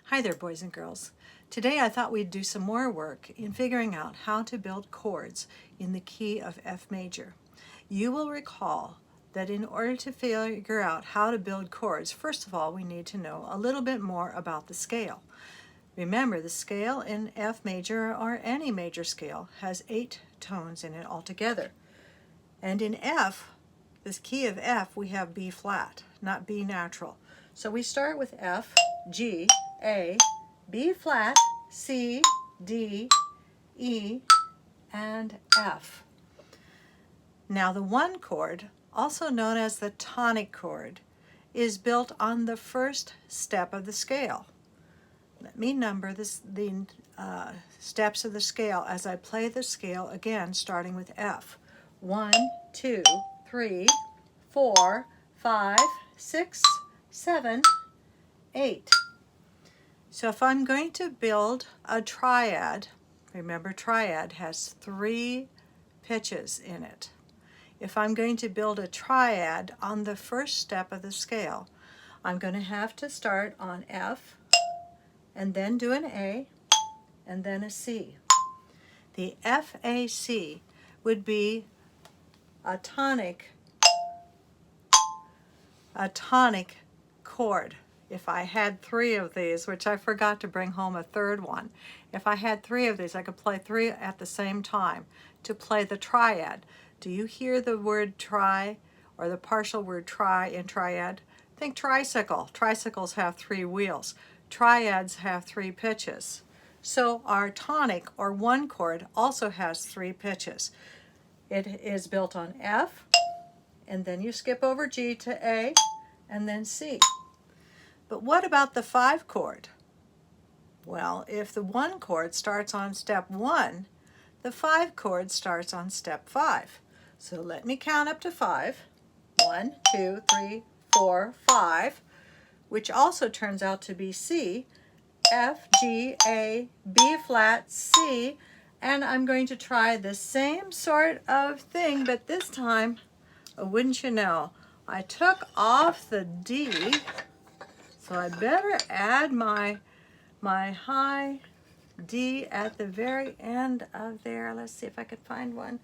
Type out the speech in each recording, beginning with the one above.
Hi there, boys and girls. Today I thought we'd do some more work in figuring out how to build chords in the key of F major. You will recall that in order to figure out how to build chords, first of all, we need to know a little bit more about the scale. Remember, the scale in F major or any major scale has 8 tones in it altogether. And in F, this key of F, we have B flat, not B natural. So we start with F, G, A, B flat, C, D, E, and F. Now the 1 chord, also known as the tonic chord, is built on the first step of the scale. Let me number the steps of the scale as I play the scale again, starting with F. 1, 2, 3, 4, 5, 6, 7, 8. So if I'm going to build a triad, remember triad has 3 pitches in it. If I'm going to build a triad on the first step of the scale, I'm going to have to start on F and then do an A and then a C. The FAC would be a tonic chord. If I had 3 of these, which I forgot to bring home a third one, if I had 3 of these, I could play 3 at the same time to play the triad. Do you hear the word tri or the partial word tri in triad? Think tricycle. Tricycles have 3 wheels. Triads have 3 pitches. So our tonic or 1 chord also has 3 pitches. It is built on F, and then you skip over G to A, and then C. But what about the 5 chord? Well, if the 1 chord starts on step 1, the 5 chord starts on step 5. So let me count up to 5. 1, 2, 3, 4, 5, which also turns out to be C, F, G, A, B flat, C, and I'm going to try the same sort of thing, but this time, wouldn't you know, I took off the D, so I better add my high D at the very end of there. Let's see if I could find one.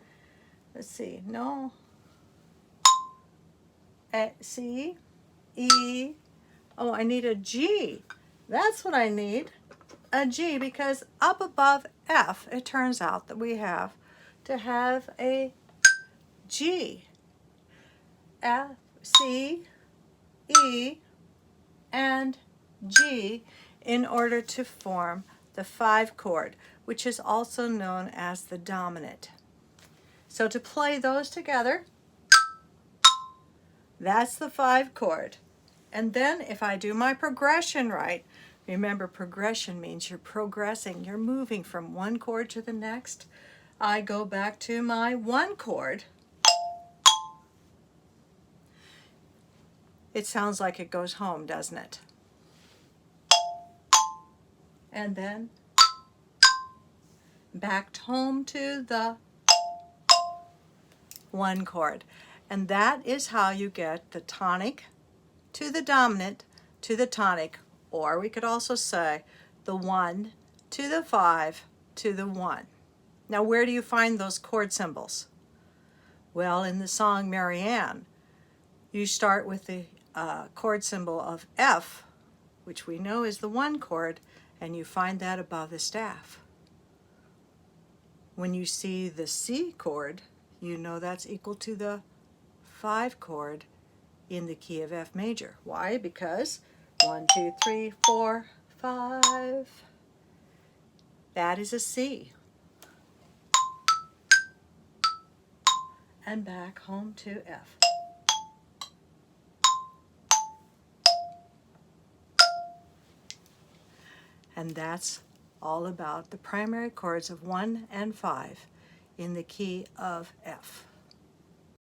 Let's see. No. C, E. Oh, I need a G. That's what I need. A G, because up above F, it turns out that we have to have a G. F, C, E, and G in order to form the 5 chord, which is also known as the dominant. So to play those together, that's the 5 chord. And then if I do my progression right, remember progression means you're progressing, you're moving from 1 chord to the next. I go back to my 1 chord. It sounds like it goes home, doesn't it? And then back home to the 1 chord. And that is how you get the tonic to the dominant to the tonic, or we could also say the 1 to the 5 to the 1. Now where do you find those chord symbols? Well, in the song Marianne, you start with the chord symbol of F, which we know is the 1 chord, and you find that above the staff. When you see the C chord, you know that's equal to the 5 chord in the key of F major. Why? Because 1, 2, 3, 4, 5. That is a C. And back home to F. And that's all about the primary chords of 1 and 5 in the key of F.